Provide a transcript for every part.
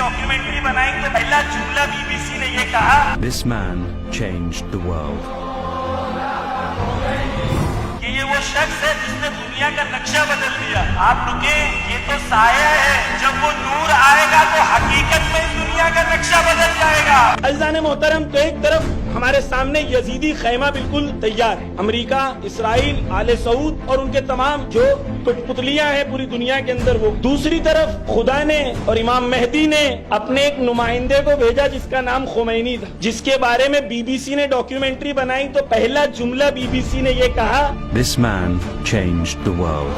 Documentary بنائی تو پہلا جملہ BBC نے یہ کہا, This man changed the world. کہ یہ وہ شخص ہے جس نے دنیا کا نقشہ بدل دیا. آپ رکیں, یہ تو سایہ ہے, جب وہ نور آئے گا تو حقیقت میں دنیا کا نقشہ بدل جائے گا. عزیزان محترم, تو ایک طرف ہمارے سامنے یزیدی خیمہ بالکل تیار ہے, امریکہ, اسرائیل, آل سعود اور ان کے تمام جو پتلیاں ہیں پوری دنیا کے اندر وہ. دوسری طرف خدا نے اور امام مہدی نے اپنے ایک نمائندے کو بھیجا جس کا نام خمینی تھا, جس کے بارے میں BBC نے ڈاکیومنٹری بنائی تو پہلا جملہ BBC نے یہ کہا, This man changed the world.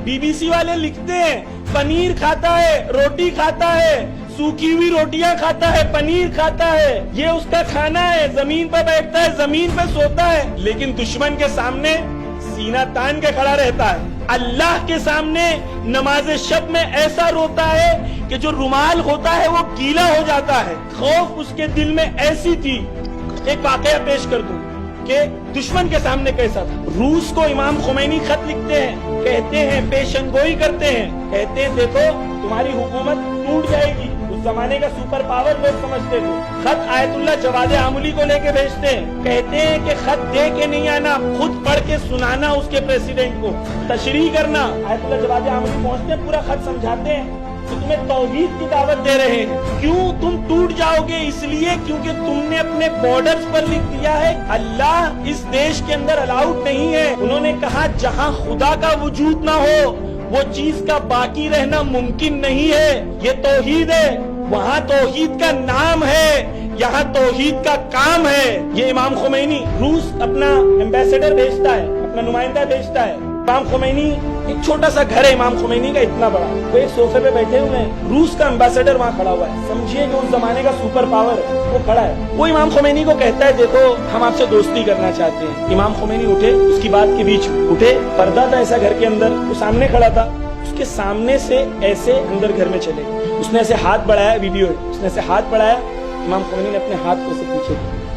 BBC والے لکھتے ہیں پنیر کھاتا ہے, روٹی کھاتا ہے, سوکھی ہوئی روٹیاں کھاتا ہے, پنیر کھاتا ہے, یہ اس کا کھانا ہے, زمین پہ بیٹھتا ہے, زمین پہ سوتا ہے, لیکن دشمن کے سامنے سینہ تان کے کھڑا رہتا ہے. اللہ کے سامنے نماز شب میں ایسا روتا ہے کہ جو رومال ہوتا ہے وہ گیلا ہو جاتا ہے. خوف اس کے دل میں ایسی تھی. ایک واقعہ پیش کر دوں کہ دشمن کے سامنے کیسا تھا. روس کو امام خمینی خط لکھتے ہیں, کہتے ہیں, پیشن گوئی کرتے ہیں, کہتے ہیں دیکھو تمہاری حکومت ٹوٹ جائے گی. اس زمانے کا سپر پاور لوگ سمجھتے تھے. خط آیت اللہ جواد عاملی کو لے کے بھیجتے ہیں, کہتے ہیں کہ خط دے کے نہیں آنا, خود پڑھ کے سنانا اس کے پریزیڈنٹ کو, تشریح کرنا. آیت اللہ جواد عاملی پہنچتے ہیں, پورا خط سمجھاتے ہیں کہ تمہیں توحید کی دعوت دے رہے ہیں. کیوں تم ٹوٹ جاؤ گے؟ اس لیے کیونکہ تم نے اپنے بارڈرز پر لکھ دیا ہے اللہ اس دیش کے اندر الاؤڈ نہیں ہے. انہوں نے کہا جہاں خدا کا وجود نہ ہو وہ چیز کا باقی رہنا ممکن نہیں ہے. یہ توحید ہے, وہاں توحید کا نام ہے, یہاں توحید کا کام ہے. یہ امام خمینی روس اپنا ایمبیسیڈر بھیجتا ہے, اپنا نمائندہ بھیجتا ہے. امام خمینی ایک چھوٹا سا گھر ہے امام خمینی کا اتنا بڑا, وہ ایک صوفے پہ بیٹھے ہوئے ہیں, روس کا ایمبیسیڈر وہاں کھڑا ہوا ہے. سمجھیے کہ اس زمانے کا سپر پاور ہے, وہ کھڑا ہے. وہ امام خمینی کو کہتا ہے دیکھو ہم آپ سے دوستی کرنا چاہتے ہیں. امام خمینی اٹھے, اس کی بات کے بیچ اٹھے, پردہ تھا ایسا گھر کے اندر, وہ سامنے کھڑا تھا, اس کے سامنے سے ایسے اندر گھر میں چلے. اس نے ایسے ہاتھ بڑھایا, ویڈیو ہے, اس نے ایسے ہاتھ بڑھایا, امام خمینی نے اپنے ہاتھ کو سے پیچھے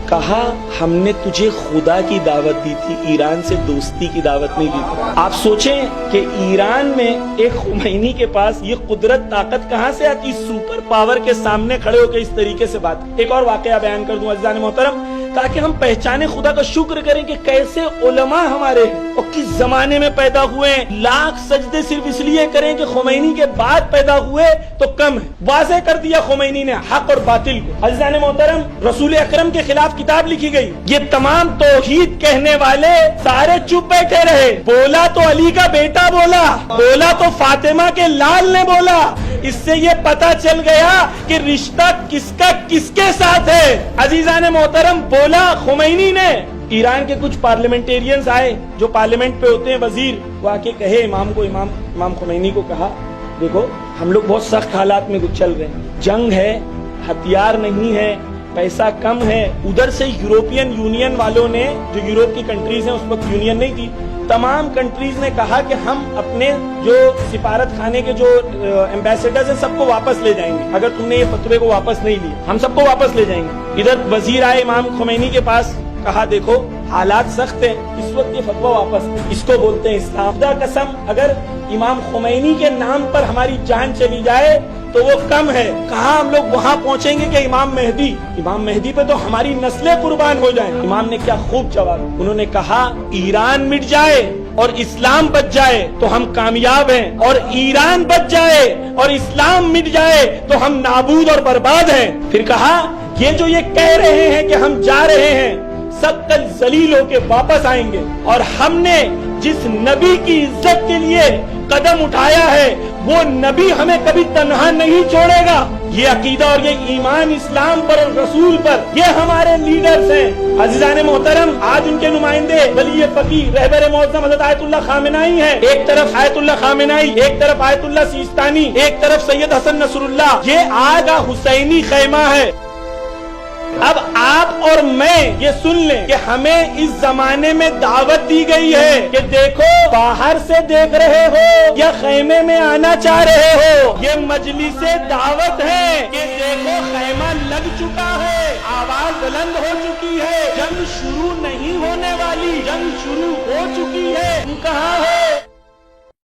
کہا ہم نے تجھے خدا کی دعوت دی تھی, ایران سے دوستی کی دعوت نہیں دی. آپ سوچیں کہ ایران میں ایک خمینی کے پاس یہ قدرت طاقت کہاں سے آتی, سپر پاور کے سامنے کھڑے ہو کے اس طریقے سے بات. ایک اور واقعہ بیان کر دوں عزیزان محترم, تاکہ ہم پہچانے خدا کا شکر کریں کہ کیسے علماء ہمارے ہیں اور کس زمانے میں پیدا ہوئے ہیں. لاکھ سجدے صرف اس لیے کریں کہ خمینی کے بعد پیدا ہوئے تو کم ہے. واضح کر دیا خمینی نے حق اور باطل کو. عزیزان محترم, رسول اکرم کے خلاف کتاب لکھی گئی, یہ تمام توحید کہنے والے سارے چپ بیٹھے رہے. بولا تو علی کا بیٹا بولا, بولا تو فاطمہ کے لال نے بولا. اس سے یہ پتا چل گیا کہ رشتہ کس کا کس کے ساتھ ہے. عزیزان محترم, بولا خمینی نے. ایران کے کچھ پارلیمنٹیرینز آئے جو پارلیمنٹ پہ ہوتے ہیں وزیر, وہ آ کے کہے امام کو, امام خمینی کو کہا دیکھو ہم لوگ بہت سخت حالات میں چل رہے ہیں, جنگ ہے, ہتھیار نہیں ہے, پیسہ کم ہے. ادھر سے یورپین یونین والوں نے, جو یورپ کی کنٹریز ہیں اس وقت یونین نہیں تھی, تمام کنٹریز نے کہا کہ ہم اپنے جو سفارت خانے کے جو ایمبیسیڈرز ہیں سب کو واپس لے جائیں گے اگر تم نے یہ فتوے کو واپس نہیں لیے, ہم سب کو واپس لے جائیں گے. ادھر وزیر آئے امام خمینی کے پاس, کہا دیکھو حالات سخت ہیں, اس وقت یہ فتویٰ واپس. اس کو بولتے ہیں اسلام. خدا قسم اگر امام خمینی کے نام پر ہماری جان چلی جائے تو وہ کم ہے. کہاں ہم لوگ وہاں پہنچیں گے کہ امام مہدی پہ تو ہماری نسلیں قربان ہو جائیں. امام نے کیا خوب جواب, انہوں نے کہا ایران مٹ جائے اور اسلام بچ جائے تو ہم کامیاب ہیں, اور ایران بچ جائے اور اسلام مٹ جائے تو ہم نابود اور برباد ہیں. پھر کہا یہ جو یہ کہہ رہے ہیں کہ ہم جا رہے ہیں سب کل ذلیل ہو کے واپس آئیں گے, اور ہم نے جس نبی کی عزت کے لیے قدم اٹھایا ہے وہ نبی ہمیں کبھی تنہا نہیں چھوڑے گا. یہ عقیدہ اور یہ ایمان اسلام پر اور رسول پر, یہ ہمارے لیڈرز ہیں. عزیزان محترم, آج ان کے نمائندے ولی فقیہ رہبر معظم حضرت آیت اللہ خامنائی ہیں. ایک طرف آیت اللہ خامنائی, ایک طرف آیت اللہ سیستانی, ایک طرف سید حسن نصر اللہ. یہ آج کا حسینی خیمہ ہے. اب آپ اور میں یہ سن لیں کہ ہمیں اس زمانے میں دعوت دی گئی ہے کہ دیکھو باہر سے دیکھ رہے ہو یا خیمے میں آنا چاہ رہے ہو, یہ مجلس دعوت ہے کہ دیکھو خیمہ لگ چکا ہے, آواز بلند ہو چکی ہے, جنگ شروع نہیں ہونے والی, جنگ شروع ہو چکی ہے. تم کہاں ہو؟